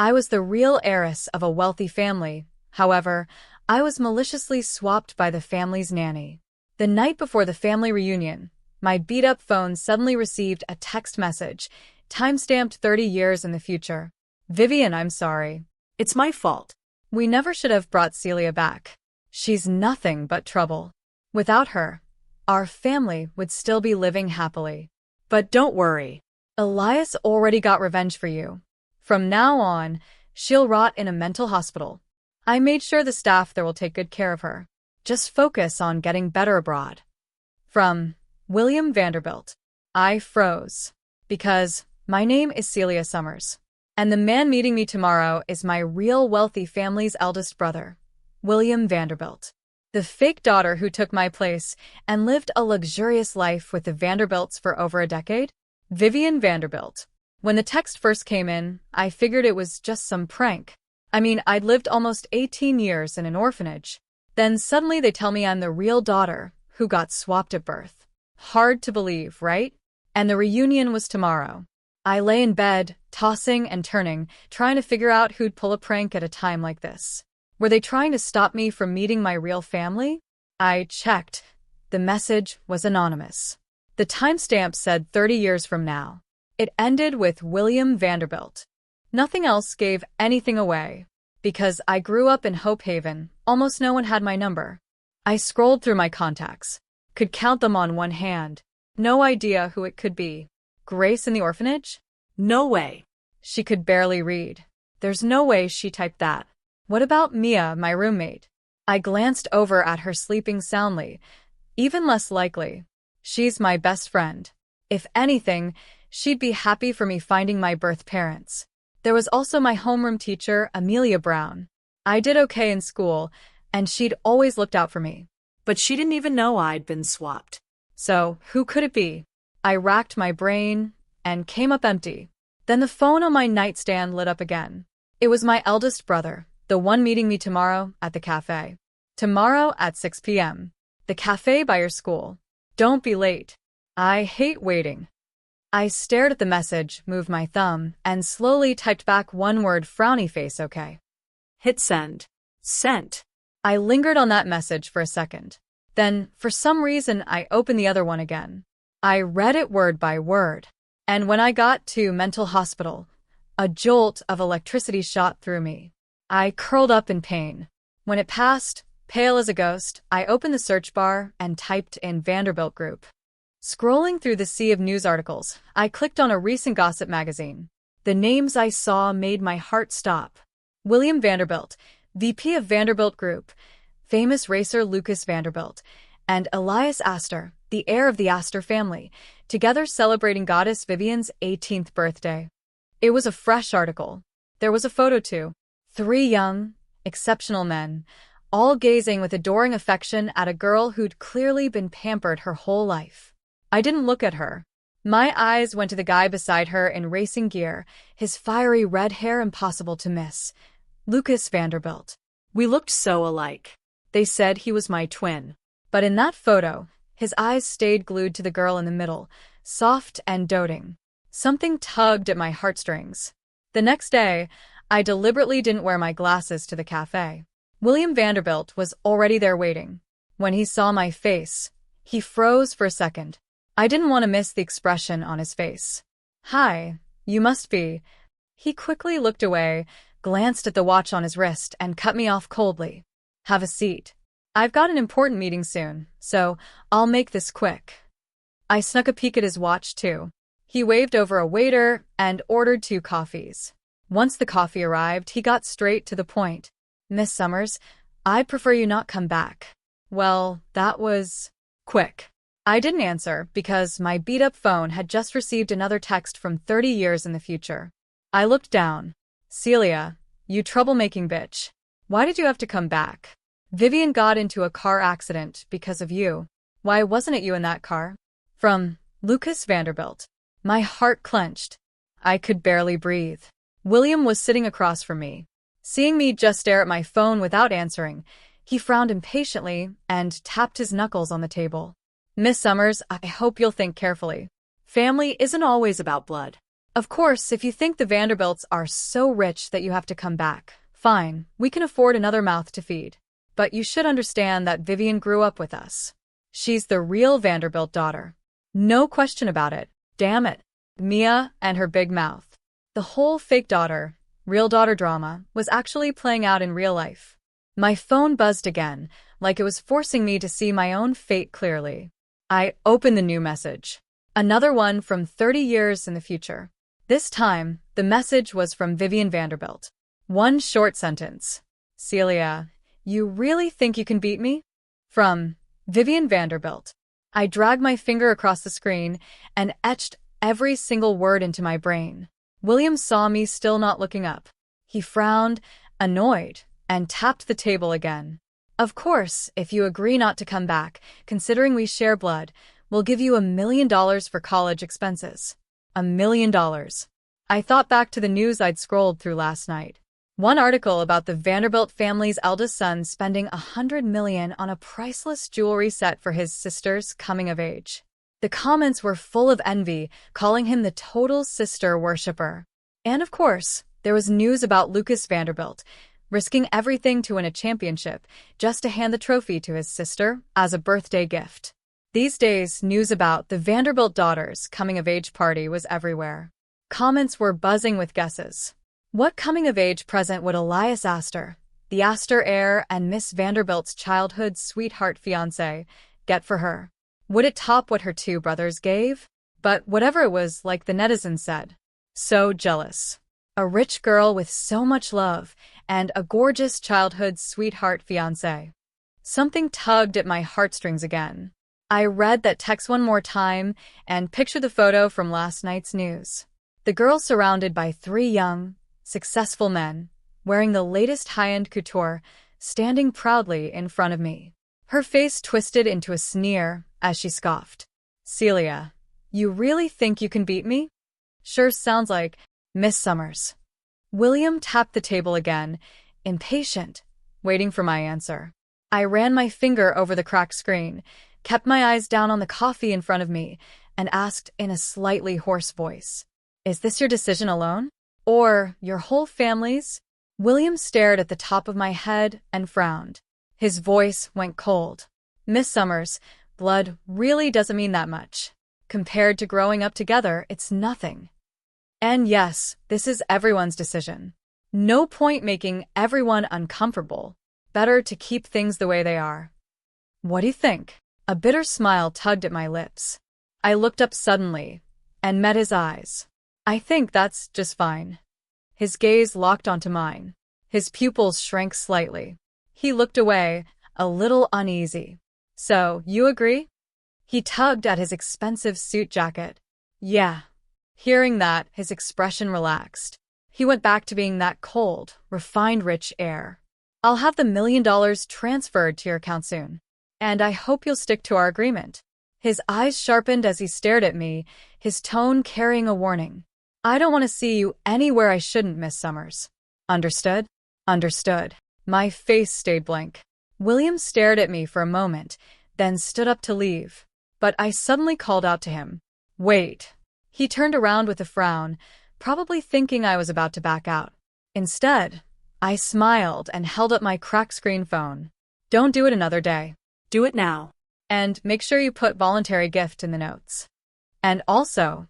I was the real heiress of a wealthy family. However, I was maliciously swapped by the family's nanny. The night before the family reunion, my beat-up phone suddenly received a text message, timestamped 30 years in the future. Vivian, I'm sorry. It's my fault. We never should have brought Celia back. She's nothing but trouble. Without her, our family would still be living happily. But don't worry. Elias already got revenge for you. From now on, she'll rot in a mental hospital. I made sure the staff there will take good care of her. Just focus on getting better abroad. From William Vanderbilt. I froze. Because my name is Celia Summers. And the man meeting me tomorrow is my real wealthy family's eldest brother, William Vanderbilt. The fake daughter who took my place and lived a luxurious life with the Vanderbilts for over a decade? Vivian Vanderbilt. When the text first came in, I figured it was just some prank. I mean, I'd lived almost 18 years in an orphanage. Then suddenly they tell me I'm the real daughter who got swapped at birth. Hard to believe, right? And the reunion was tomorrow. I lay in bed, tossing and turning, trying to figure out who'd pull a prank at a time like this. Were they trying to stop me from meeting my real family? I checked. The message was anonymous. The timestamp said 30 years from now. It ended with William Vanderbilt. Nothing else gave anything away. Because I grew up in Hope Haven, almost no one had my number. I scrolled through my contacts. Could count them on one hand. No idea who it could be. Grace in the orphanage? No way. She could barely read. There's no way she typed that. What about Mia, my roommate? I glanced over at her sleeping soundly. Even less likely. She's my best friend. If anything, she'd be happy for me finding my birth parents. There was also my homeroom teacher, Amelia Brown. I did okay in school, and she'd always looked out for me. But she didn't even know I'd been swapped. So, who could it be? I racked my brain and came up empty. Then the phone on my nightstand lit up again. It was my eldest brother, the one meeting me tomorrow at the cafe. Tomorrow at 6 p.m. The cafe by your school. Don't be late. I hate waiting. I stared at the message, moved my thumb, and slowly typed back one word, frowny face, okay. Hit send. Sent. I lingered on that message for a second. Then, for some reason, I opened the other one again. I read it word by word. And when I got to mental hospital, a jolt of electricity shot through me. I curled up in pain. When it passed, pale as a ghost, I opened the search bar and typed in Vanderbilt Group. Scrolling through the sea of news articles, I clicked on a recent gossip magazine. The names I saw made my heart stop. William Vanderbilt, VP of Vanderbilt Group, famous racer Lucas Vanderbilt, and Elias Astor, the heir of the Astor family, together celebrating goddess Vivian's 18th birthday. It was a fresh article. There was a photo too. 3 young, exceptional men, all gazing with adoring affection at a girl who'd clearly been pampered her whole life. I didn't look at her. My eyes went to the guy beside her in racing gear, his fiery red hair impossible to miss. Lucas Vanderbilt. We looked so alike. They said he was my twin. But in that photo, his eyes stayed glued to the girl in the middle, soft and doting. Something tugged at my heartstrings. The next day, I deliberately didn't wear my glasses to the cafe. William Vanderbilt was already there waiting. When he saw my face, he froze for a second. I didn't want to miss the expression on his face. Hi, you must be. He quickly looked away, glanced at the watch on his wrist, and cut me off coldly. Have a seat. I've got an important meeting soon, so I'll make this quick. I snuck a peek at his watch, too. He waved over a waiter and ordered 2 coffees. Once the coffee arrived, he got straight to the point. Miss Summers, I'd prefer you not come back. Well, that was quick. I didn't answer because my beat-up phone had just received another text from 30 years in the future. I looked down. Celia, you troublemaking bitch. Why did you have to come back? Vivian got into a car accident because of you. Why wasn't it you in that car? From Lucas Vanderbilt. My heart clenched. I could barely breathe. William was sitting across from me. Seeing me just stare at my phone without answering, he frowned impatiently and tapped his knuckles on the table. Miss Summers, I hope you'll think carefully. Family isn't always about blood. Of course, if you think the Vanderbilts are so rich that you have to come back, fine, we can afford another mouth to feed. But you should understand that Vivian grew up with us. She's the real Vanderbilt daughter. No question about it. Damn it. Mia and her big mouth. The whole fake daughter, real daughter drama was actually playing out in real life. My phone buzzed again, like it was forcing me to see my own fate clearly. I opened the new message. Another one from 30 years in the future. This time, the message was from Vivian Vanderbilt. One short sentence. Celia, you really think you can beat me? From Vivian Vanderbilt. I dragged my finger across the screen and etched every single word into my brain. William saw me still not looking up. He frowned, annoyed, and tapped the table again. Of course, if you agree not to come back, considering we share blood, we'll give you $1 million for college expenses. $1 million. I thought back to the news I'd scrolled through last night. One article about the Vanderbilt family's eldest son spending $100 million on a priceless jewelry set for his sister's coming of age. The comments were full of envy, calling him the total sister worshiper. And of course, there was news about Lucas Vanderbilt, risking everything to win a championship just to hand the trophy to his sister as a birthday gift. These days, news about the Vanderbilt daughters' coming-of-age party was everywhere. Comments were buzzing with guesses. What coming-of-age present would Elias Astor, the Astor heir and Miss Vanderbilt's childhood sweetheart fiancé, get for her? Would it top what her two brothers gave? But whatever it was, like the netizens said, so jealous. A rich girl with so much love, and a gorgeous childhood sweetheart fiancé. Something tugged at my heartstrings again. I read that text one more time and pictured the photo from last night's news. The girl surrounded by 3 young, successful men, wearing the latest high-end couture, standing proudly in front of me. Her face twisted into a sneer as she scoffed. Celia, you really think you can beat me? Sure sounds like Miss Summers. William tapped the table again, impatient, waiting for my answer. I ran my finger over the cracked screen, kept my eyes down on the coffee in front of me, and asked in a slightly hoarse voice, "Is this your decision alone? Or your whole family's?" William stared at the top of my head and frowned. His voice went cold. Miss Summers, blood really doesn't mean that much. Compared to growing up together, it's nothing. And yes, this is everyone's decision. No point making everyone uncomfortable. Better to keep things the way they are. What do you think? A bitter smile tugged at my lips. I looked up suddenly and met his eyes. I think that's just fine. His gaze locked onto mine. His pupils shrank slightly. He looked away, a little uneasy. So, you agree? He tugged at his expensive suit jacket. Yeah. Hearing that, his expression relaxed. He went back to being that cold, refined rich heir. I'll have the $1 million transferred to your account soon. And I hope you'll stick to our agreement. His eyes sharpened as he stared at me, his tone carrying a warning. I don't want to see you anywhere I shouldn't, Miss Summers. Understood? Understood. My face stayed blank. William stared at me for a moment, then stood up to leave. But I suddenly called out to him. Wait. He turned around with a frown, probably thinking I was about to back out. Instead, I smiled and held up my cracked screen phone. Don't do it another day. Do it now. And make sure you put voluntary gift in the notes. And also,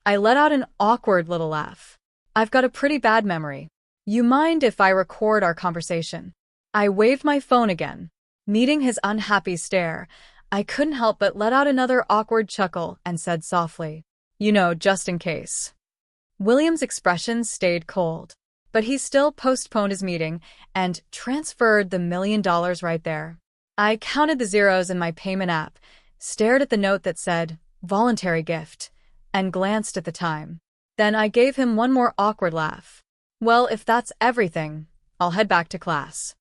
I let out an awkward little laugh. I've got a pretty bad memory. You mind if I record our conversation? I waved my phone again. Meeting his unhappy stare, I couldn't help but let out another awkward chuckle and said softly, you know, just in case. William's expression stayed cold, but he still postponed his meeting and transferred the $1 million right there. I counted the zeros in my payment app, stared at the note that said, voluntary gift, and glanced at the time. Then I gave him one more awkward laugh. Well, if that's everything, I'll head back to class.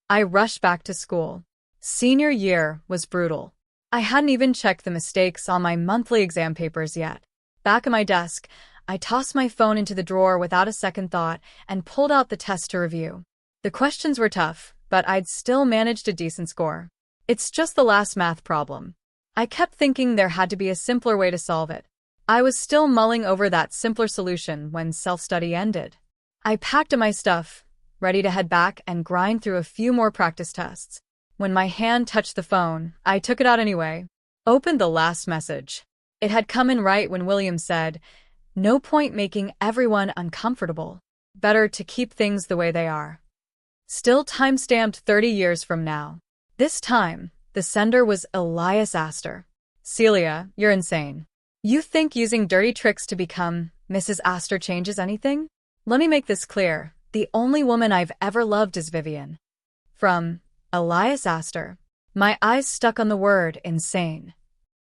I rushed back to school. Senior year was brutal. I hadn't even checked the mistakes on my monthly exam papers yet. Back at my desk, I tossed my phone into the drawer without a second thought and pulled out the test to review. The questions were tough, but I'd still managed a decent score. It's just the last math problem. I kept thinking there had to be a simpler way to solve it. I was still mulling over that simpler solution when self-study ended. I packed up my stuff, ready to head back and grind through a few more practice tests. When my hand touched the phone, I took it out anyway. Opened the last message. It had come in right when William said, "No point making everyone uncomfortable. Better to keep things the way they are." Still time-stamped 30 years from now. This time, the sender was Elias Astor. "Celia, you're insane. You think using dirty tricks to become Mrs. Astor changes anything? Let me make this clear. The only woman I've ever loved is Vivian." From Elias Astor. My eyes stuck on the word insane.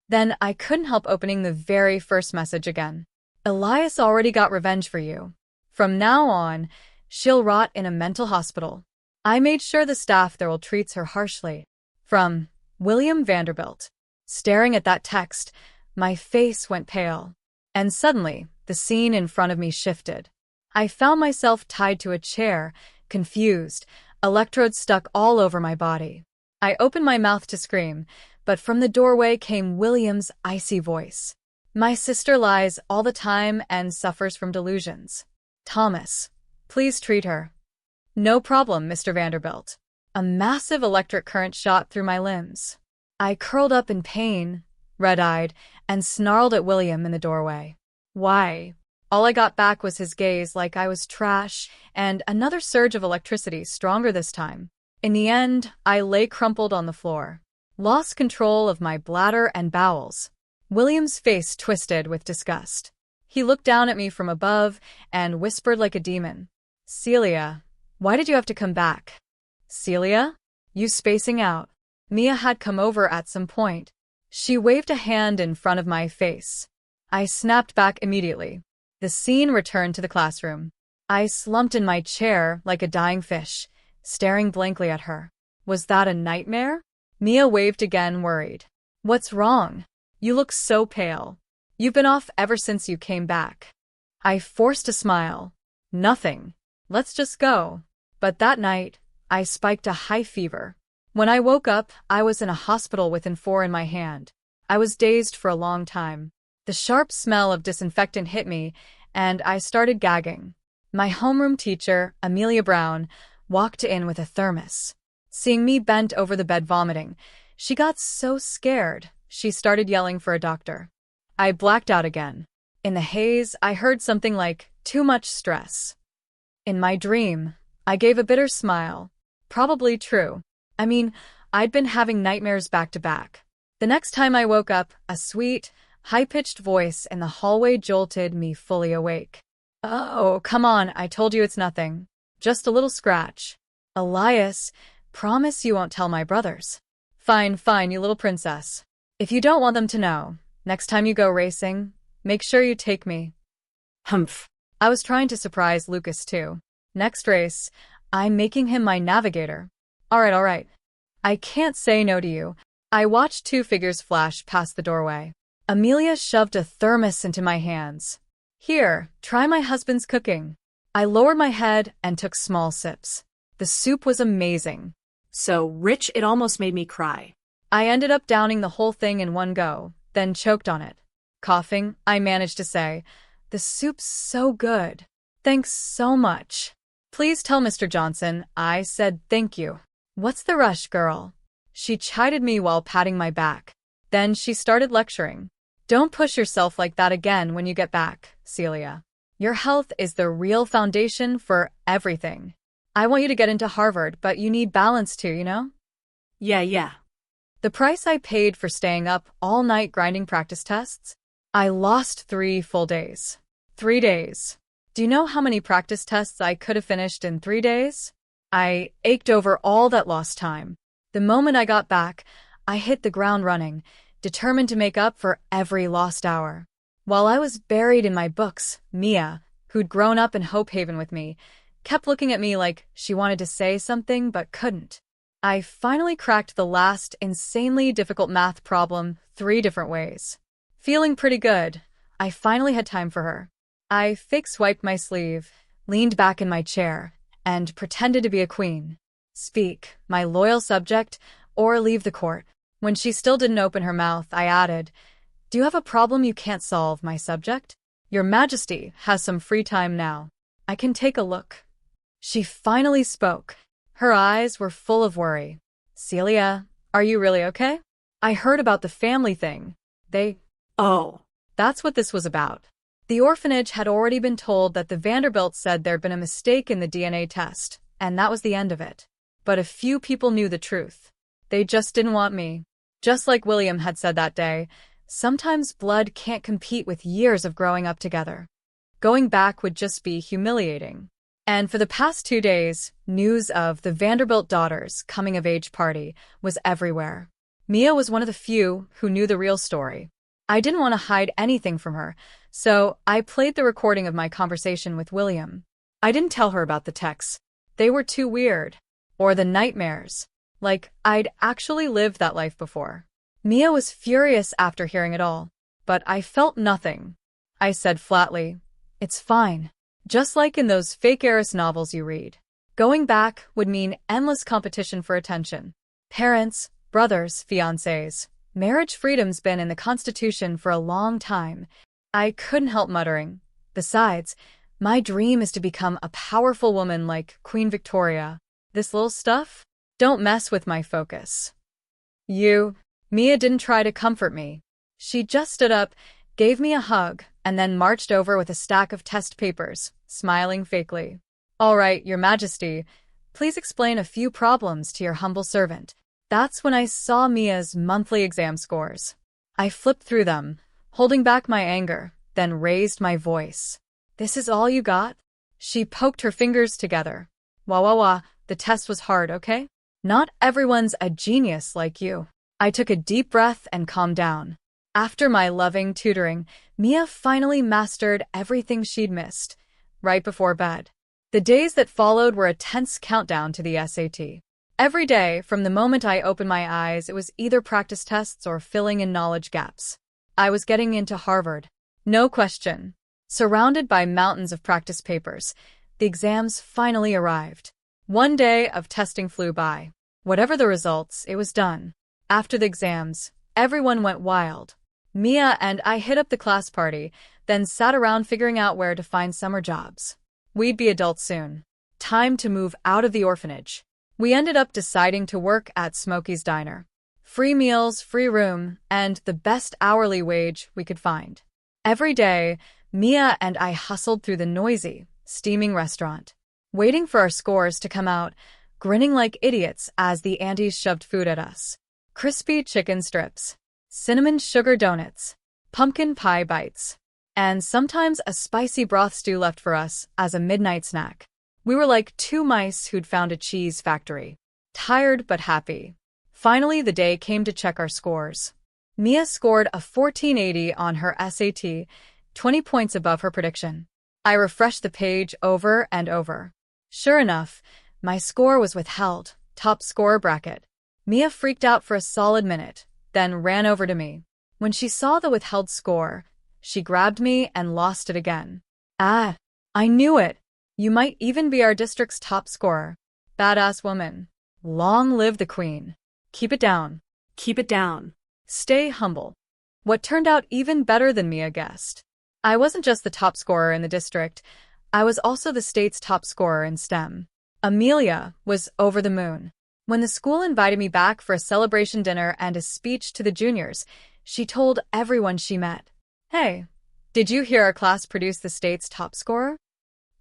Then I couldn't help opening the very first message again. "Elias already got revenge for you. From now on, she'll rot in a mental hospital. I made sure the staff there will treat her harshly." From William Vanderbilt. Staring at that text, my face went pale. And suddenly, the scene in front of me shifted. I found myself tied to a chair, confused, electrodes stuck all over my body. I opened my mouth to scream, but from the doorway came William's icy voice. "My sister lies all the time and suffers from delusions. Thomas, please treat her." "No problem, Mr. Vanderbilt." A massive electric current shot through my limbs. I curled up in pain, red-eyed, and snarled at William in the doorway. "Why?" All I got back was his gaze like I was trash, and another surge of electricity, stronger this time. In the end, I lay crumpled on the floor. Lost control of my bladder and bowels. William's face twisted with disgust. He looked down at me from above and whispered like a demon. "Celia, why did you have to come back?" "Celia? You spacing out?" Mia had come over at some point. She waved a hand in front of my face. I snapped back immediately. The scene returned to the classroom. I slumped in my chair like a dying fish, staring blankly at her. Was that a nightmare? Mia waved again, worried. "What's wrong? You look so pale. You've been off ever since you came back." I forced a smile. "Nothing. Let's just go." But that night, I spiked a high fever. When I woke up, I was in a hospital with N4 in my hand. I was dazed for a long time. The sharp smell of disinfectant hit me, and I started gagging. My homeroom teacher, Amelia Brown, walked in with a thermos. Seeing me bent over the bed vomiting, she got so scared, she started yelling for a doctor. I blacked out again. In the haze, I heard something like, "Too much stress." In my dream, I gave a bitter smile. Probably true. I mean, I'd been having nightmares back to back. The next time I woke up, a sweet, high-pitched voice in the hallway jolted me fully awake. "Oh, come on, I told you it's nothing. Just a little scratch." "Elias, promise you won't tell my brothers." "Fine, fine, you little princess. If you don't want them to know, next time you go racing, make sure you take me." Humph. I was trying to surprise Lucas too. Next race, I'm making him my navigator. All right. I can't say no to you. I watched two figures flash past the doorway. Amelia shoved a thermos into my hands. "Here, try my husband's cooking." I lowered my head and took small sips. The soup was amazing. So rich it almost made me cry. I ended up downing the whole thing in one go, then choked on it. Coughing, I managed to say, "The soup's so good. Thanks so much." "Please tell Mr. Johnson I said thank you." "What's the rush, girl?" She chided me while patting my back. Then she started lecturing. "Don't push yourself like that again when you get back, Celia. Your health is the real foundation for everything. I want you to get into Harvard, but you need balance too, you know?" Yeah. The price I paid for staying up all night grinding practice tests? I lost 3 full days. 3 days. Do you know how many practice tests I could have finished in 3 days? I ached over all that lost time. The moment I got back, I hit the ground running, determined to make up for every lost hour. While I was buried in my books, Mia, who'd grown up in Hope Haven with me, kept looking at me like she wanted to say something but couldn't. I finally cracked the last insanely difficult math problem 3 different ways. Feeling pretty good, I finally had time for her. I fake-swiped my sleeve, leaned back in my chair, and pretended to be a queen. "Speak, my loyal subject, or leave the court." When she still didn't open her mouth, I added, Do you have a problem you can't solve, my subject? Your Majesty has some free time now. I can take a look. She finally spoke. Her eyes were full of worry. Celia, are you really okay? I heard about the family thing. Oh. That's what this was about. The orphanage had already been told that the Vanderbilts said there'd been a mistake in the DNA test, and that was the end of it. But a few people knew the truth. They just didn't want me. Just like William had said that day, sometimes blood can't compete with years of growing up together. Going back would just be humiliating. And for the past 2 days, news of the Vanderbilt daughters' coming-of-age party was everywhere. Mia was one of the few who knew the real story. I didn't want to hide anything from her, so I played the recording of my conversation with William. I didn't tell her about the texts. They were too weird. Or the nightmares. Like, I'd actually lived that life before. Mia was furious after hearing it all, but I felt nothing. I said flatly, "It's fine." Just like in those fake heiress novels you read. Going back would mean endless competition for attention. Parents, brothers, fiancés. Marriage freedom's been in the Constitution for a long time. I couldn't help muttering. Besides, my dream is to become a powerful woman like Queen Victoria. This little stuff? Don't mess with my focus. Mia didn't try to comfort me. She just stood up, gave me a hug, and then marched over with a stack of test papers, smiling fakely. All right, Your Majesty, please explain a few problems to your humble servant. That's when I saw Mia's monthly exam scores. I flipped through them, holding back my anger, then raised my voice. This is all you got? She poked her fingers together. Wah, the test was hard, okay? Not everyone's a genius like you. I took a deep breath and calmed down. After my loving tutoring, Mia finally mastered everything she'd missed, right before bed. The days that followed were a tense countdown to the SAT. Every day, from the moment I opened my eyes, it was either practice tests or filling in knowledge gaps. I was getting into Harvard. No question. Surrounded by mountains of practice papers, the exams finally arrived. One day of testing flew by. Whatever the results, it was done. After the exams, everyone went wild. Mia and I hit up the class party, then sat around figuring out where to find summer jobs. We'd be adults soon. Time to move out of the orphanage. We ended up deciding to work at Smokey's Diner. Free meals, free room, and the best hourly wage we could find. Every day, Mia and I hustled through the noisy, steaming restaurant, waiting for our scores to come out, grinning like idiots as the aunties shoved food at us. Crispy chicken strips, cinnamon sugar donuts, pumpkin pie bites, and sometimes a spicy broth stew left for us as a midnight snack. We were like two mice who'd found a cheese factory, tired but happy. Finally, the day came to check our scores. Mia scored a 1480 on her SAT, 20 points above her prediction. I refreshed the page over and over. Sure enough, my score was withheld, top scorer bracket. Mia freaked out for a solid minute, then ran over to me. When she saw the withheld score, she grabbed me and lost it again. Ah, I knew it. You might even be our district's top scorer. Badass woman. Long live the queen. Keep it down. Keep it down. Stay humble. What turned out even better than Mia guessed. I wasn't just the top scorer in the district, I was also the state's top scorer in STEM. Amelia was over the moon. When the school invited me back for a celebration dinner and a speech to the juniors, she told everyone she met, "Hey, did you hear our class produce the state's top scorer?"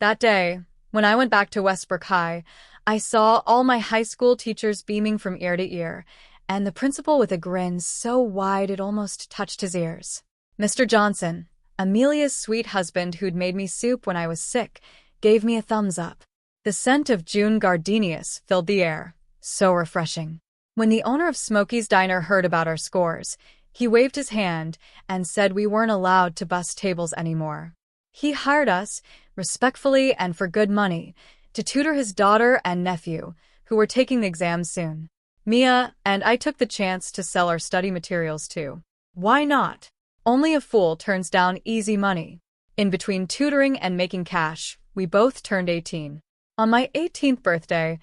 That day, when I went back to Westbrook High, I saw all my high school teachers beaming from ear to ear, and the principal with a grin so wide it almost touched his ears. Mr. Johnson, Amelia's sweet husband who'd made me soup when I was sick, gave me a thumbs up. The scent of June gardenias filled the air, so refreshing. When the owner of Smokey's Diner heard about our scores, he waved his hand and said we weren't allowed to bus tables anymore. He hired us, respectfully and for good money, to tutor his daughter and nephew, who were taking the exams soon. Mia and I took the chance to sell our study materials too. Why not? Only a fool turns down easy money. In between tutoring and making cash, we both turned 18. On my 18th birthday,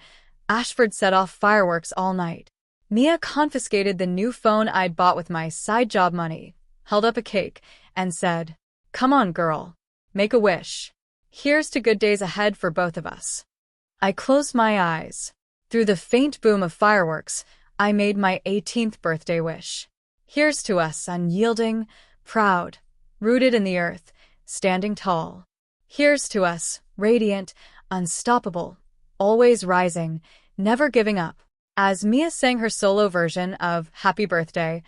Ashford set off fireworks all night. Mia confiscated the new phone I'd bought with my side job money, held up a cake, and said, "Come on, girl. Make a wish. Here's to good days ahead for both of us." I closed my eyes. Through the faint boom of fireworks, I made my 18th birthday wish. Here's to us, unyielding, proud, rooted in the earth, standing tall. Here's to us, radiant, unstoppable, always rising, never giving up. As Mia sang her solo version of Happy Birthday,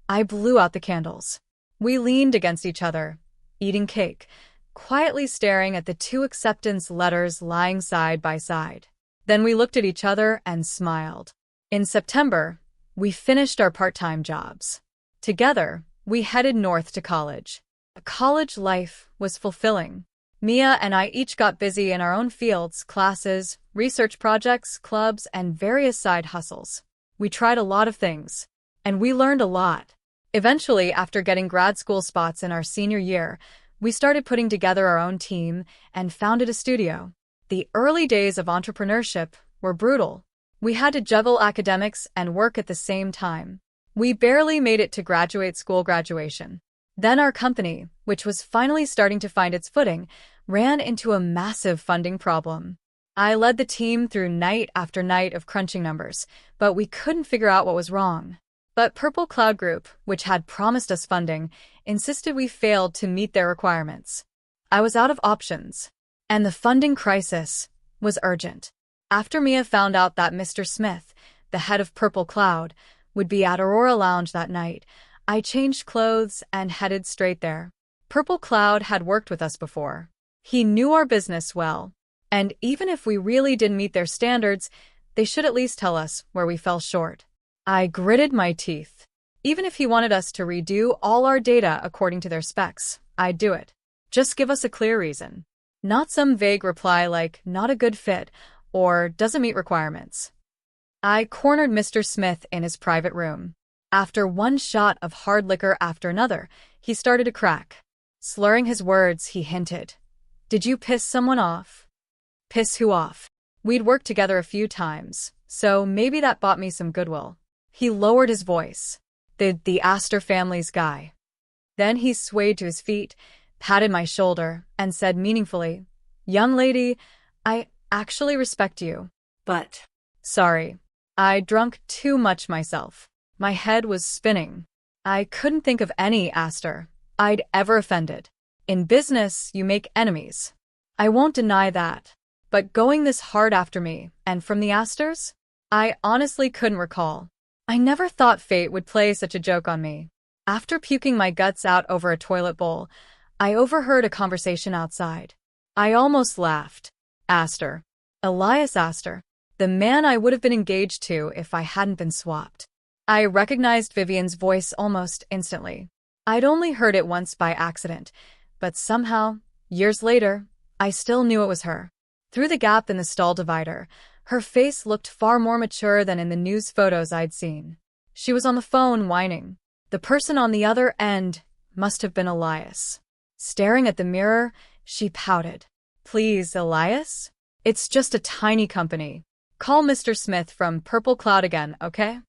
I blew out the candles. We leaned against each other, eating cake, quietly staring at the two acceptance letters lying side by side. Then we looked at each other and smiled. In September, we finished our part-time jobs. Together, we headed north to college. College life was fulfilling. Mia and I each got busy in our own fields, classes, research projects, clubs, and various side hustles. We tried a lot of things, and we learned a lot. Eventually, after getting grad school spots in our senior year, we started putting together our own team and founded a studio. The early days of entrepreneurship were brutal. We had to juggle academics and work at the same time. We barely made it to graduate school graduation. Then our company, which was finally starting to find its footing, ran into a massive funding problem. I led the team through night after night of crunching numbers, but we couldn't figure out what was wrong. But Purple Cloud Group, which had promised us funding, insisted we failed to meet their requirements. I was out of options, and the funding crisis was urgent. After Mia found out that Mr. Smith, the head of Purple Cloud, would be at Aurora Lounge that night, I changed clothes and headed straight there. Purple Cloud had worked with us before. He knew our business well, and even if we really didn't meet their standards, they should at least tell us where we fell short. I gritted my teeth. Even if he wanted us to redo all our data according to their specs, I'd do it. Just give us a clear reason. Not some vague reply like, not a good fit, or doesn't meet requirements. I cornered Mr. Smith in his private room. After one shot of hard liquor after another, he started to crack. Slurring his words, he hinted, "Did you piss someone off?" Piss who off? We'd worked together a few times, so maybe that bought me some goodwill. He lowered his voice. The Astor family's guy. Then he swayed to his feet, patted my shoulder, and said meaningfully, "Young lady, I actually respect you. But Sorry. I drunk too much myself. My head was spinning. I couldn't think of any Astor I'd ever offended. In business, you make enemies. I won't deny that. But going this hard after me, and from the Astors? I honestly couldn't recall. I never thought fate would play such a joke on me. After puking my guts out over a toilet bowl, I overheard a conversation outside. I almost laughed. Astor. Elias Astor. The man I would have been engaged to if I hadn't been swapped. I recognized Vivian's voice almost instantly. I'd only heard it once by accident, but somehow, years later, I still knew it was her. Through the gap in the stall divider, her face looked far more mature than in the news photos I'd seen. She was on the phone whining. The person on the other end must have been Elias. Staring at the mirror, she pouted. "Please, Elias? It's just a tiny company. Call Mr. Smith from Purple Cloud again, okay?"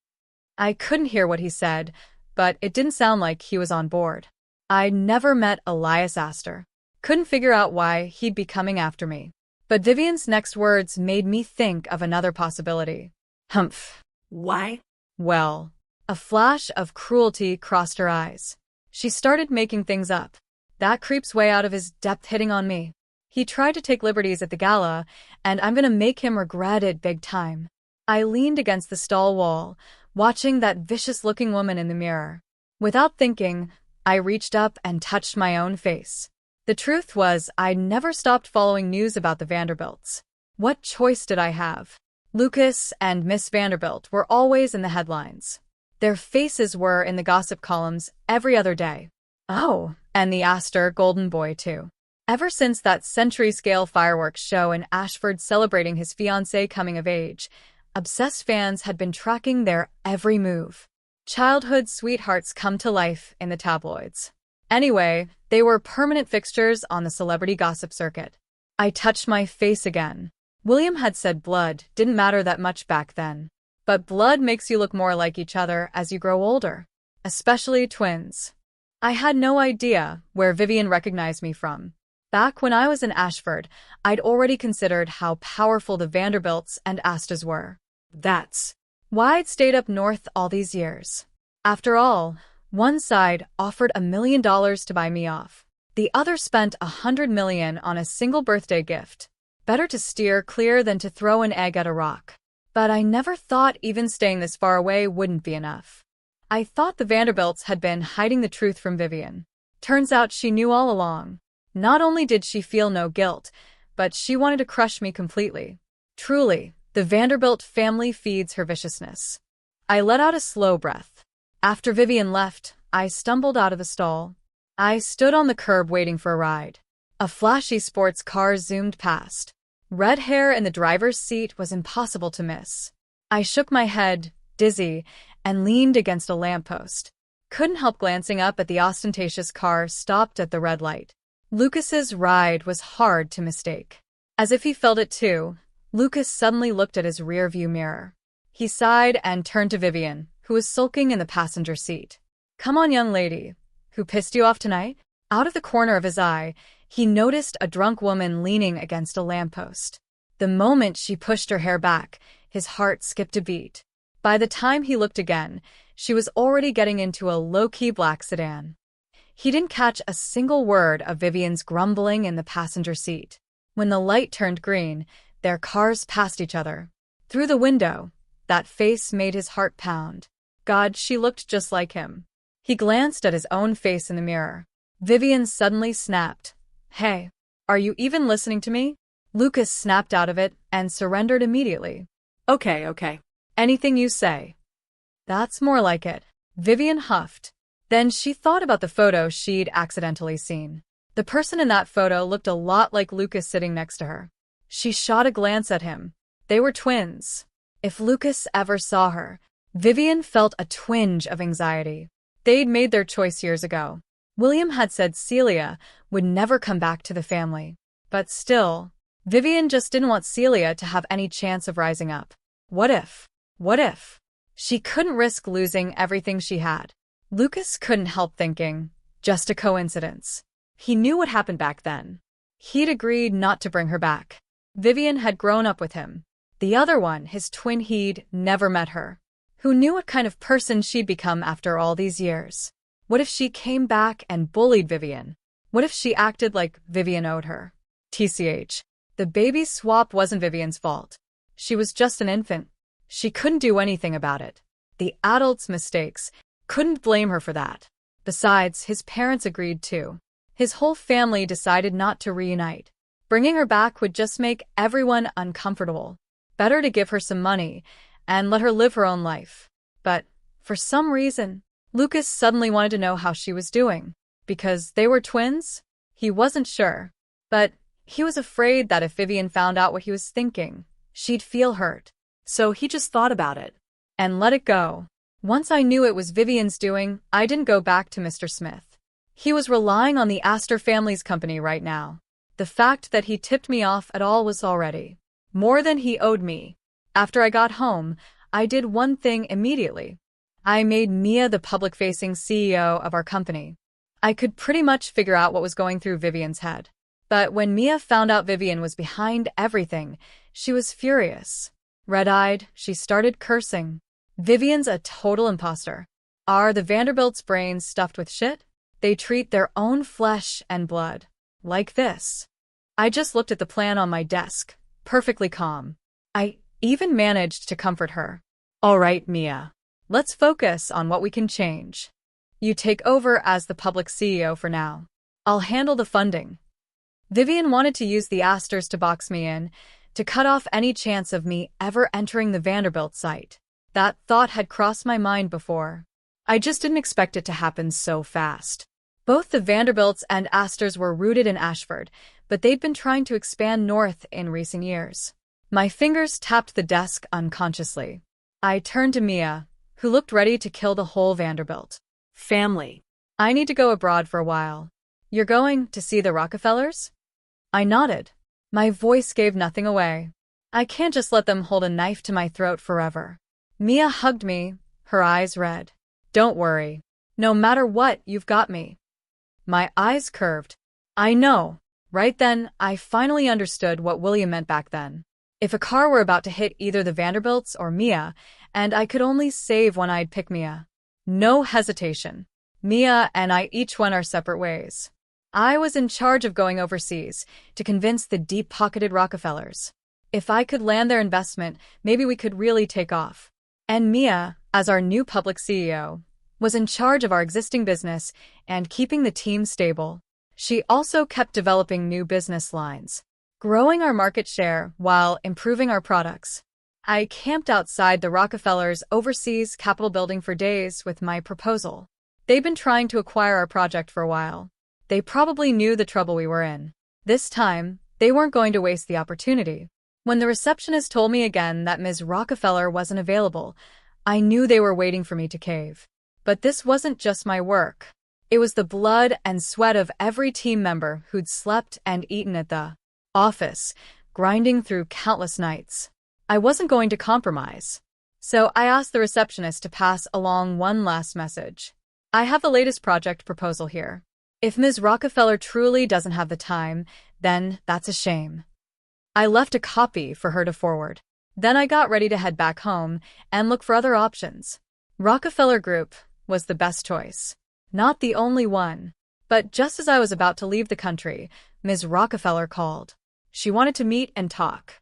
I couldn't hear what he said, but it didn't sound like he was on board. I'd never met Elias Astor. Couldn't figure out why he'd be coming after me. But Vivian's next words made me think of another possibility. Humph. why? Well, a flash of cruelty crossed her eyes. She started making things up. That creep's way out of his depth hitting on me. He tried to take liberties at the gala, and I'm gonna make him regret it big time. I leaned against the stall wall, watching that vicious-looking woman in the mirror. Without thinking, I reached up and touched my own face. The truth was, I'd never stopped following news about the Vanderbilts. What choice did I have? Lucas and Miss Vanderbilt were always in the headlines. Their faces were in the gossip columns every other day. Oh, and the Astor Golden Boy, too. Ever since that century-scale fireworks show in Ashford celebrating his fiancée coming of age, obsessed fans had been tracking their every move. Childhood sweethearts come to life in the tabloids. Anyway, they were permanent fixtures on the celebrity gossip circuit. I touched my face again. William had said blood didn't matter that much back then. But blood makes you look more like each other as you grow older. Especially twins. I had no idea where Vivian recognized me from. Back when I was in Ashford, I'd already considered how powerful the Vanderbilts and Astas were. That's Why I'd stayed up north all these years. After all, one side offered $1 million to buy me off. The other spent $100 million on a single birthday gift. Better to steer clear than to throw an egg at a rock. But I never thought even staying this far away wouldn't be enough. I thought the Vanderbilts had been hiding the truth from Vivian. Turns out she knew all along. Not only did she feel no guilt, but she wanted to crush me completely. Truly, the Vanderbilt family feeds her viciousness. I let out a slow breath. After Vivian left, I stumbled out of the stall. I stood on the curb waiting for a ride. A flashy sports car zoomed past. Red hair in the driver's seat was impossible to miss. I shook my head, dizzy, and leaned against a lamppost. Couldn't help glancing up at the ostentatious car stopped at the red light. Lucas's ride was hard to mistake. As if he felt it too, Lucas suddenly looked at his rearview mirror. He sighed and turned to Vivian, who was sulking in the passenger seat. "Come on, young lady. Who pissed you off tonight?" Out of the corner of his eye, he noticed a drunk woman leaning against a lamppost. The moment she pushed her hair back, his heart skipped a beat. By the time he looked again, she was already getting into a low-key black sedan. He didn't catch a single word of Vivian's grumbling in the passenger seat. When the light turned green, their cars passed each other. Through the window, that face made his heart pound. God, she looked just like him. He glanced at his own face in the mirror. Vivian suddenly snapped. "Hey, are you even listening to me?" Lucas snapped out of it and surrendered immediately. okay. "Anything you say." "That's more like it." Vivian huffed. Then she thought about the photo she'd accidentally seen. The person in that photo looked a lot like Lucas sitting next to her. She shot a glance at him. They were twins. If Lucas ever saw her, Vivian felt a twinge of anxiety. They'd made their choice years ago. William had said Celia would never come back to the family. But still, Vivian just didn't want Celia to have any chance of rising up. What if? She couldn't risk losing everything she had. Lucas couldn't help thinking, just a coincidence. He knew what happened back then. He'd agreed not to bring her back. Vivian had grown up with him. The other one, his twin, he'd never met her. Who knew what kind of person she'd become after all these years? What if she came back and bullied Vivian? What if she acted like Vivian owed her? TCH. The baby swap wasn't Vivian's fault. She was just an infant. She couldn't do anything about it. The adults' mistakes. Couldn't blame her for that. Besides, his parents agreed too. His whole family decided not to reunite. Bringing her back would just make everyone uncomfortable. Better to give her some money and let her live her own life. But, for some reason, Lucas suddenly wanted to know how she was doing. Because they were twins? He wasn't sure. But he was afraid that if Vivian found out what he was thinking, she'd feel hurt. So he just thought about it. And let it go. Once I knew it was Vivian's doing, I didn't go back to Mr. Smith. He was relying on the Astor family's company right now. The fact that he tipped me off at all was already more than he owed me. After I got home, I did one thing immediately. I made Mia the public-facing CEO of our company. I could pretty much figure out what was going through Vivian's head. But when Mia found out Vivian was behind everything, she was furious. Red-eyed, she started cursing. Vivian's a total imposter. Are the Vanderbilts' brains stuffed with shit? They treat their own flesh and blood like this. I just looked at the plan on my desk, perfectly calm. I even managed to comfort her. All right, Mia. Let's focus on what we can change. You take over as the public CEO for now. I'll handle the funding. Vivian wanted to use the Astors to box me in, to cut off any chance of me ever entering the Vanderbilt site. That thought had crossed my mind before. I just didn't expect it to happen so fast. Both the Vanderbilts and Astors were rooted in Ashford, but they'd been trying to expand north in recent years. My fingers tapped the desk unconsciously. I turned to Mia, who looked ready to kill the whole Vanderbilt Family. I need to go abroad for a while. You're going to see the Rockefellers? I nodded. My voice gave nothing away. I can't just let them hold a knife to my throat forever. Mia hugged me, her eyes red. Don't worry. No matter what, you've got me. My eyes curved. I know. Right then, I finally understood what William meant back then. If a car were about to hit either the Vanderbilts or Mia, and I could only save one, I'd pick Mia. No hesitation. Mia and I each went our separate ways. I was in charge of going overseas to convince the deep-pocketed Rockefellers. If I could land their investment, maybe we could really take off. And Mia, as our new public CEO, was in charge of our existing business and keeping the team stable. She also kept developing new business lines, growing our market share while improving our products. I camped outside the Rockefellers' overseas Capitol building for days with my proposal. They'd been trying to acquire our project for a while. They probably knew the trouble we were in. This time, they weren't going to waste the opportunity. When the receptionist told me again that Ms. Rockefeller wasn't available, I knew they were waiting for me to cave. But this wasn't just my work. It was the blood and sweat of every team member who'd slept and eaten at the office, grinding through countless nights. I wasn't going to compromise. So I asked the receptionist to pass along one last message. I have the latest project proposal here. If Ms. Rockefeller truly doesn't have the time, then that's a shame. I left a copy for her to forward. Then I got ready to head back home and look for other options. Rockefeller Group was the best choice. Not the only one. But just as I was about to leave the country, Ms. Rockefeller called. She wanted to meet and talk.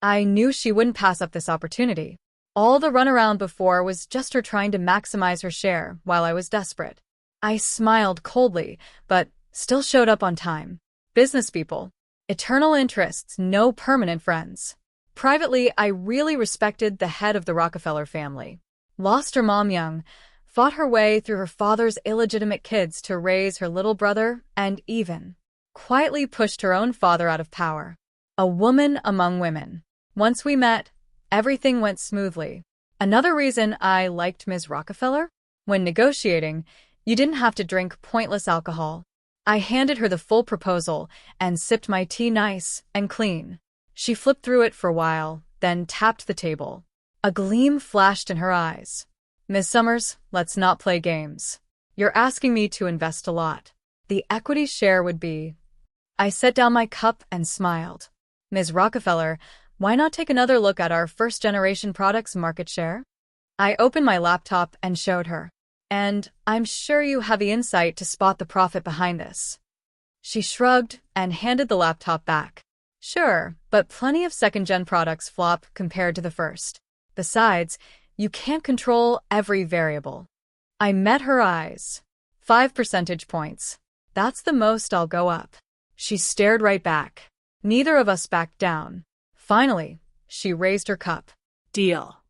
I knew she wouldn't pass up this opportunity. All the runaround before was just her trying to maximize her share while I was desperate. I smiled coldly, but still showed up on time. Business people. Eternal interests, no permanent friends. Privately, I really respected the head of the Rockefeller family. Lost her mom young, fought her way through her father's illegitimate kids to raise her little brother, and even quietly pushed her own father out of power. A woman among women. Once we met, everything went smoothly. Another reason I liked Ms. Rockefeller? When negotiating, you didn't have to drink pointless alcohol. I handed her the full proposal and sipped my tea nice and clean. She flipped through it for a while, then tapped the table. A gleam flashed in her eyes. Ms. Summers, let's not play games. You're asking me to invest a lot. The equity share would be... I set down my cup and smiled. Ms. Rockefeller, why not take another look at our first-generation products market share? I opened my laptop and showed her. And I'm sure you have the insight to spot the profit behind this. She shrugged and handed the laptop back. Sure, but plenty of second-gen products flop compared to the first. Besides, you can't control every variable. I met her eyes. 5 percentage points. That's the most I'll go up. She stared right back. Neither of us backed down. Finally, she raised her cup. Deal.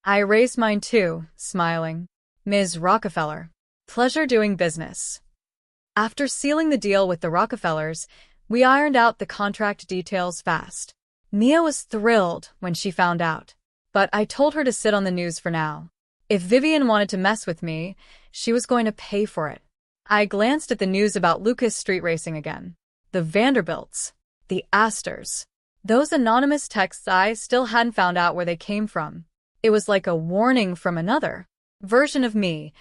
I raised mine too, smiling. Ms. Rockefeller, pleasure doing business. After sealing the deal with the Rockefellers, we ironed out the contract details fast. Mia was thrilled when she found out, but I told her to sit on the news for now. If Vivian wanted to mess with me, she was going to pay for it. I glanced at the news about Lucas street racing again. The Vanderbilts. The Astors. Those anonymous texts, I still hadn't found out where they came from. It was like a warning from another version of me,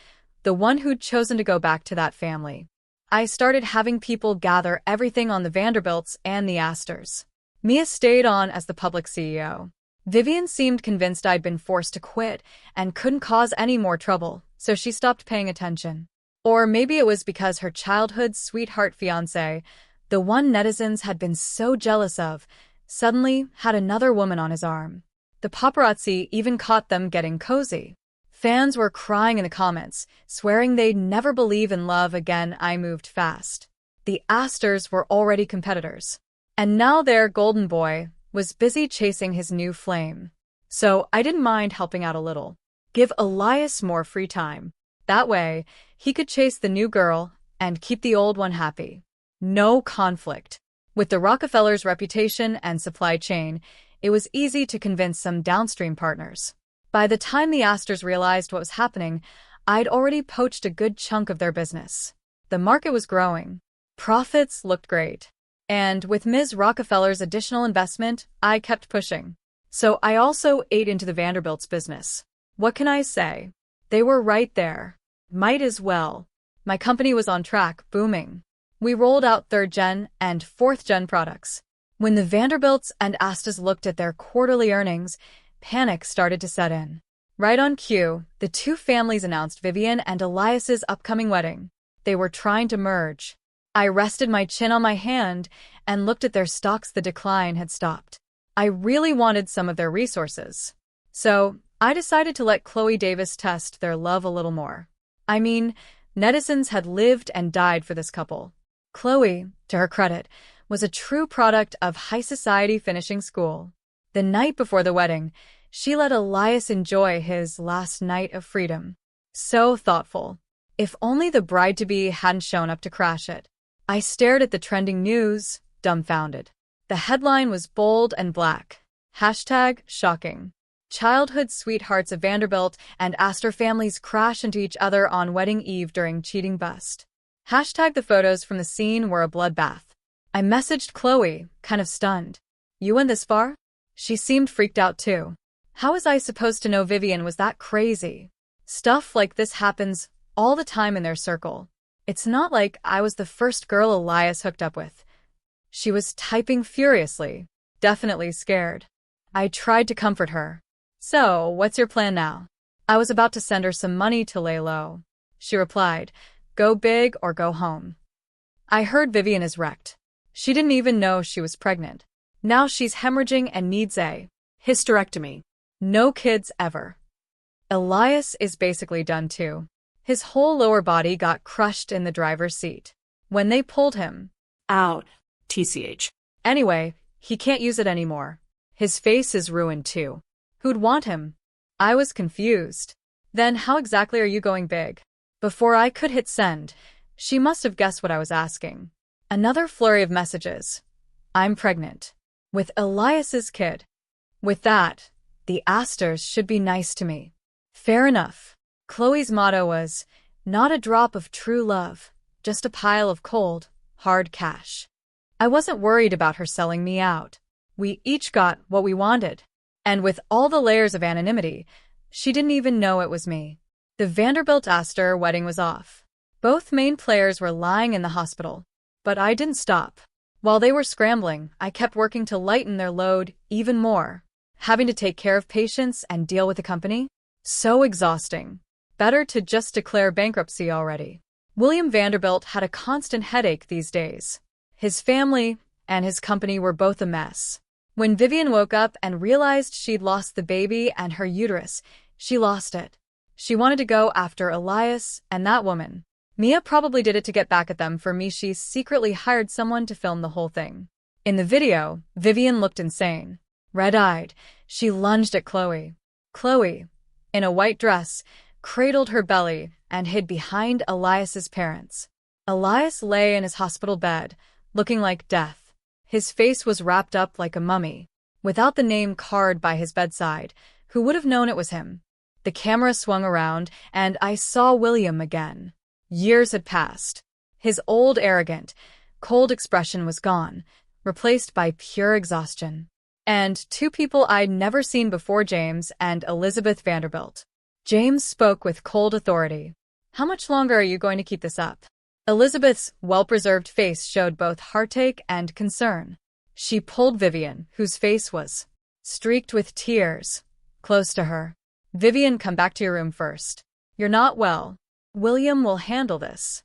the one who'd chosen to go back to that family. I started having people gather everything on the Vanderbilts and the Astors. Mia stayed on as the public CEO. Vivian seemed convinced I'd been forced to quit and couldn't cause any more trouble, so she stopped paying attention. Or maybe it was because her childhood sweetheart fiancé, the one netizens had been so jealous of, suddenly had another woman on his arm. The paparazzi even caught them getting cozy. Fans were crying in the comments, swearing they'd never believe in love again. I moved fast. The Astors were already competitors. And now their golden boy was busy chasing his new flame. So I didn't mind helping out a little. Give Elias more free time. That way, he could chase the new girl and keep the old one happy. No conflict. With the Rockefellers' reputation and supply chain, it was easy to convince some downstream partners. By the time the Astors realized what was happening, I'd already poached a good chunk of their business. The market was growing. Profits looked great. And with Ms. Rockefeller's additional investment, I kept pushing. So I also ate into the Vanderbilts' business. What can I say? They were right there. Might as well. My company was on track, booming. We rolled out 3rd gen and 4th gen products. When the Vanderbilts and Astas looked at their quarterly earnings, panic started to set in. Right on cue, the two families announced Vivian and Elias's upcoming wedding. They were trying to merge. I rested my chin on my hand and looked at their stocks. The decline had stopped. I really wanted some of their resources. So, I decided to let Chloe Davis test their love a little more. I mean, netizens had lived and died for this couple. Chloe, to her credit, was a true product of high society finishing school. The night before the wedding, she let Elias enjoy his last night of freedom. So thoughtful. If only the bride-to-be hadn't shown up to crash it. I stared at the trending news, dumbfounded. The headline was bold and black. #shocking. Childhood sweethearts of Vanderbilt and Astor families crash into each other on wedding eve during cheating bust. The photos from the scene were a bloodbath. I messaged Chloe, kind of stunned. You went this far? She seemed freaked out too. How was I supposed to know Vivian was that crazy? Stuff like this happens all the time in their circle. It's not like I was the first girl Elias hooked up with. She was typing furiously, definitely scared. I tried to comfort her. So, what's your plan now? I was about to send her some money to lay low. She replied, go big or go home. I heard Vivian is wrecked. She didn't even know she was pregnant. Now she's hemorrhaging and needs a hysterectomy. No kids ever. Elias is basically done too. His whole lower body got crushed in the driver's seat. When they pulled him out, TCH. Anyway, he can't use it anymore. His face is ruined too. Who'd want him? I was confused. Then how exactly are you going big? Before I could hit send, she must have guessed what I was asking. Another flurry of messages. I'm pregnant. With Elias's kid. With that, the Astors should be nice to me. Fair enough. Chloe's motto was, not a drop of true love, just a pile of cold, hard cash. I wasn't worried about her selling me out. We each got what we wanted. And with all the layers of anonymity, she didn't even know it was me. The Vanderbilt Astor wedding was off. Both main players were lying in the hospital. But I didn't stop. While they were scrambling, I kept working to lighten their load even more. Having to take care of patients and deal with the company? So exhausting. Better to just declare bankruptcy already. William Vanderbilt had a constant headache these days. His family and his company were both a mess. When Vivian woke up and realized she'd lost the baby and her uterus, she lost it. She wanted to go after Elias and that woman. Mia probably did it to get back at them. For me, she secretly hired someone to film the whole thing. In the video, Vivian looked insane. Red-eyed, she lunged at Chloe. Chloe, in a white dress, cradled her belly and hid behind Elias's parents. Elias lay in his hospital bed, looking like death. His face was wrapped up like a mummy. Without the name card by his bedside, who would have known it was him? The camera swung around, and I saw William again. Years had passed. His old, arrogant, cold expression was gone, replaced by pure exhaustion. And two people I'd never seen before, James and Elizabeth Vanderbilt. James spoke with cold authority. How much longer are you going to keep this up? Elizabeth's well-preserved face showed both heartache and concern. She pulled Vivian, whose face was streaked with tears, close to her. Vivian, come back to your room first. You're not well. William will handle this.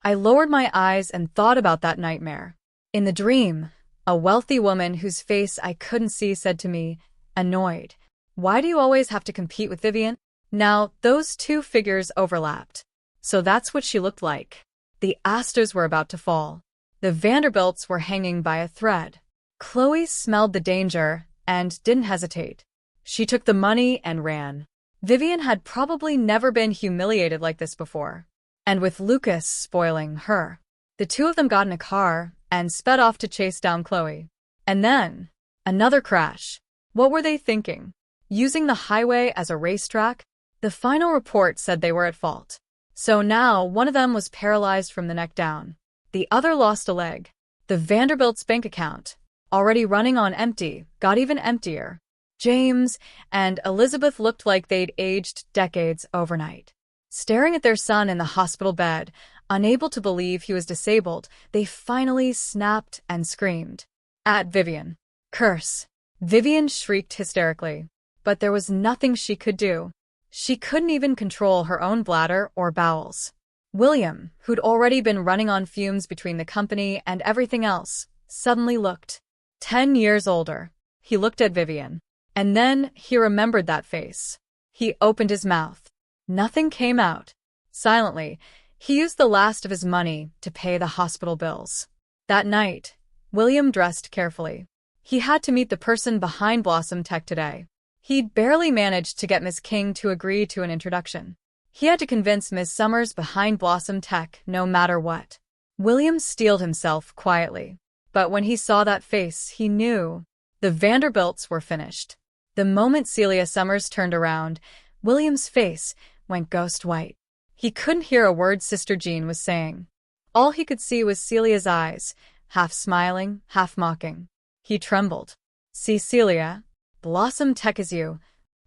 I lowered my eyes and thought about that nightmare. In the dream, a wealthy woman whose face I couldn't see said to me, annoyed, why do you always have to compete with Vivian? Now, those two figures overlapped. So that's what she looked like. The Astors were about to fall. The Vanderbilts were hanging by a thread. Chloe smelled the danger and didn't hesitate. She took the money and ran. Vivian had probably never been humiliated like this before. And with Lucas spoiling her, the two of them got in a car and sped off to chase down Chloe. And then, another crash. What were they thinking? Using the highway as a racetrack? The final report said they were at fault. So now one of them was paralyzed from the neck down. The other lost a leg. The Vanderbilt's bank account, already running on empty, got even emptier. James and Elizabeth looked like they'd aged decades overnight. Staring at their son in the hospital bed, unable to believe he was disabled, they finally snapped and screamed. At Vivian. Curse. Vivian shrieked hysterically. But there was nothing she could do. She couldn't even control her own bladder or bowels. William, who'd already been running on fumes between the company and everything else, suddenly looked 10 years older. He looked at Vivian. And then he remembered that face. He opened his mouth. Nothing came out. Silently, he used the last of his money to pay the hospital bills. That night, William dressed carefully. He had to meet the person behind Blossom Tech today. He'd barely managed to get Miss King to agree to an introduction. He had to convince Miss Summers behind Blossom Tech no matter what. William steeled himself quietly. But when he saw that face, he knew. The Vanderbilts were finished. The moment Celia Summers turned around, William's face went ghost white. He couldn't hear a word Sister Jean was saying. All he could see was Celia's eyes, half smiling, half mocking. He trembled. "See, Celia, Blossom Tech is you."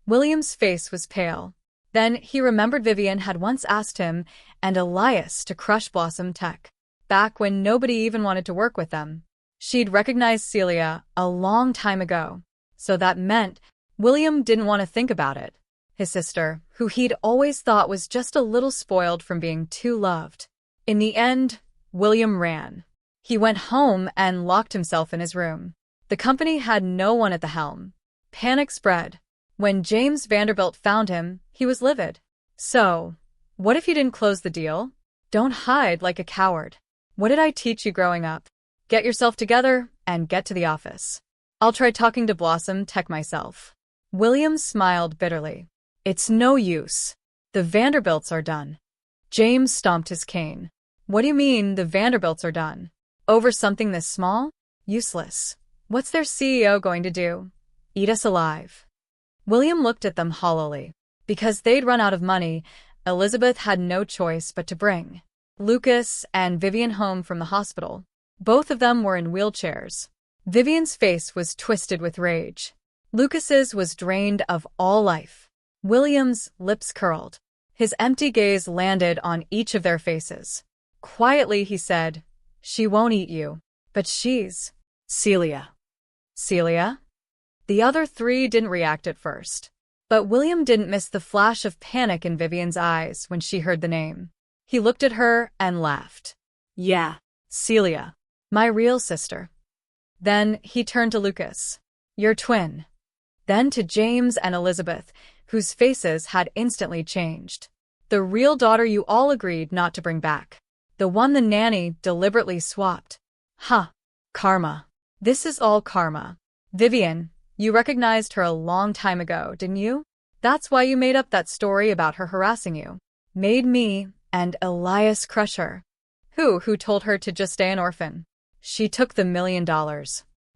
William's face was pale. Then he remembered Vivian had once asked him and Elias to crush Blossom Tech, back when nobody even wanted to work with them. She'd recognized Celia a long time ago, so that meant William didn't want to think about it. His sister, who he'd always thought was just a little spoiled from being too loved. In the end, William ran. He went home and locked himself in his room. The company had no one at the helm. Panic spread. When James Vanderbilt found him, he was livid. "So, what if you didn't close the deal? Don't hide like a coward. What did I teach you growing up? Get yourself together and get to the office. I'll try talking to Blossom Tech myself." William smiled bitterly. "It's no use. The Vanderbilts are done." James stomped his cane. "What do you mean the Vanderbilts are done? Over something this small? Useless. What's their CEO going to do? Eat us alive." William looked at them hollowly. Because they'd run out of money, Elizabeth had no choice but to bring Lucas and Vivian home from the hospital. Both of them were in wheelchairs. Vivian's face was twisted with rage. Lucas's was drained of all life. William's lips curled. His empty gaze landed on each of their faces. Quietly, he said, "She won't eat you, but she's Celia." Celia? The other three didn't react at first. But William didn't miss the flash of panic in Vivian's eyes when she heard the name. He looked at her and laughed. "Yeah, Celia, my real sister." Then he turned to Lucas. "Your twin." Then to James and Elizabeth, whose faces had instantly changed. "The real daughter you all agreed not to bring back. The one the nanny deliberately swapped. Huh. Karma. This is all karma. Vivian, you recognized her a long time ago, didn't you? That's why you made up that story about her harassing you. Made me and Elias crush her. Who told her to just stay an orphan? She took the $1 million.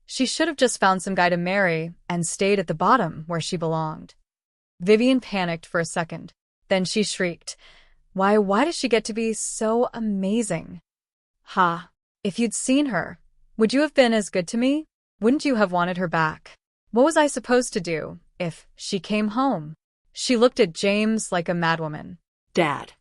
She should have just found some guy to marry and stayed at the bottom where she belonged." Vivian panicked for a second. Then she shrieked, Why does she get to be so amazing? Ha! If you'd seen her, would you have been as good to me? Wouldn't you have wanted her back? What was I supposed to do if she came home?" She looked at James like a madwoman. Dad.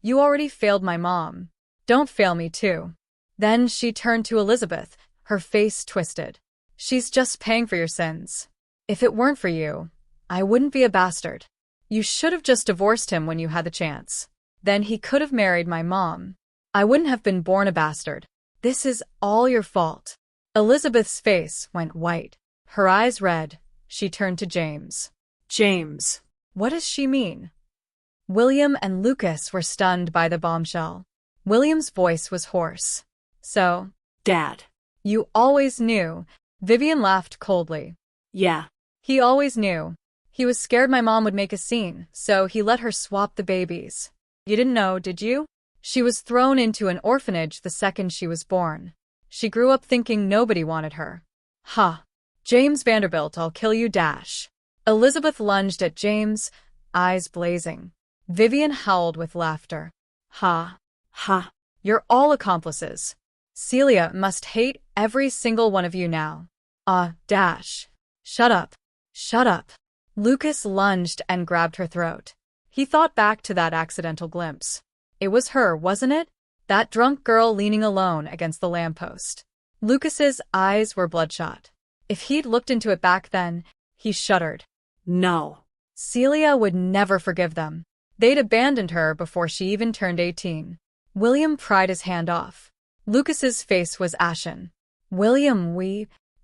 "You already failed my mom. Don't fail me too." Then she turned to Elizabeth, her face twisted. "She's just paying for your sins. If it weren't for you, I wouldn't be a bastard. You should have just divorced him when you had the chance. Then he could have married my mom. I wouldn't have been born a bastard. This is all your fault." Elizabeth's face went white. Her eyes red. She turned to James. "James. What does she mean?" William and Lucas were stunned by the bombshell. William's voice was hoarse. "So, Dad." you always knew?" Vivian laughed coldly. "Yeah." "He always knew. He was scared my mom would make a scene, so he let her swap the babies. You didn't know, did you? She was thrown into an orphanage the second she was born. She grew up thinking nobody wanted her. Ha! James Vanderbilt, I'll kill you, dash." Elizabeth lunged at James, eyes blazing. Vivian howled with laughter. Ha! Ha! You're all accomplices. Celia must hate every single one of you now. Dash. Shut up. Shut up. Lucas lunged and grabbed her throat. He thought back to that accidental glimpse. It was her, wasn't it? That drunk girl leaning alone against the lamppost. Lucas's eyes were bloodshot. If he'd looked into it back then, he shuddered. No. Celia would never forgive them. They'd abandoned her before she even turned 18. William pried his hand off. Lucas's face was ashen. William,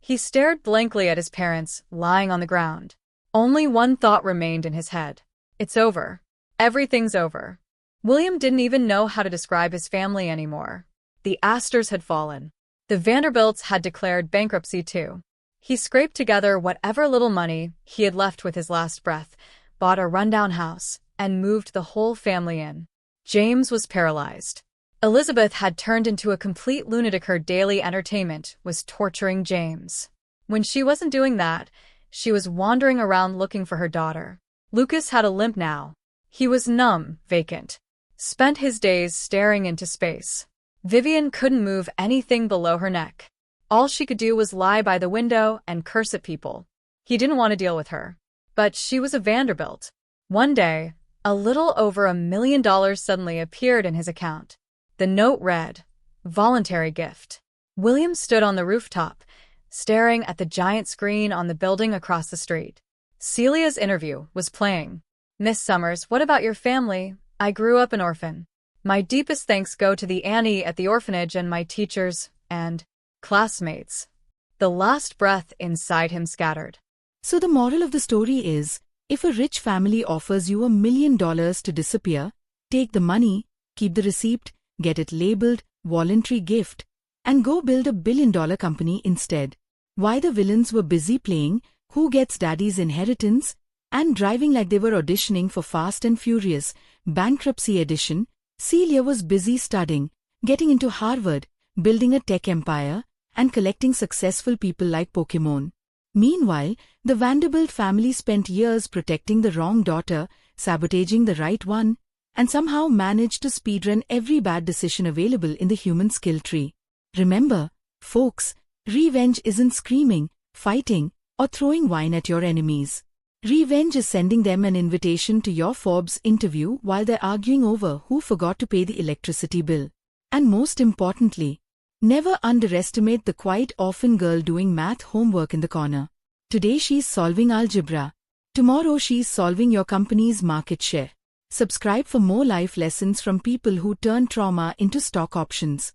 He stared blankly at his parents, lying on the ground. Only one thought remained in his head. It's over. Everything's over. William didn't even know how to describe his family anymore. The Astors had fallen. The Vanderbilts had declared bankruptcy too. He scraped together whatever little money he had left with his last breath, bought a rundown house, and moved the whole family in. James was paralyzed. Elizabeth had turned into a complete lunatic. Her daily entertainment was torturing James. When she wasn't doing that, she was wandering around looking for her daughter. Lucas had a limp now. He was numb, vacant. Spent his days staring into space. Vivian couldn't move anything below her neck. All she could do was lie by the window and curse at people. He didn't want to deal with her. But she was a Vanderbilt. One day, a little over $1 million suddenly appeared in his account. The note read, "Voluntary gift." William stood on the rooftop, staring at the giant screen on the building across the street. Celia's interview was playing. "Miss Summers, what about your family? I grew up an orphan. My deepest thanks go to the Annie at the orphanage and my teachers and classmates." The last breath inside him scattered. So the moral of the story is, if a rich family offers you $1 million to disappear, take the money, keep the receipt, get it labeled voluntary gift, and go build a billion-dollar company instead. Why the villains were busy playing Who Gets Daddy's Inheritance and driving like they were auditioning for Fast and Furious Bankruptcy Edition, Celia was busy studying, getting into Harvard, building a tech empire, and collecting successful people like Pokemon. Meanwhile, the Vanderbilt family spent years protecting the wrong daughter, sabotaging the right one, and somehow managed to speedrun every bad decision available in the human skill tree. Remember, folks, revenge isn't screaming, fighting, or throwing wine at your enemies. Revenge is sending them an invitation to your Forbes interview while they're arguing over who forgot to pay the electricity bill. And most importantly, never underestimate the quiet orphan girl doing math homework in the corner. Today she's solving algebra. Tomorrow she's solving your company's market share. Subscribe for more life lessons from people who turn trauma into stock options.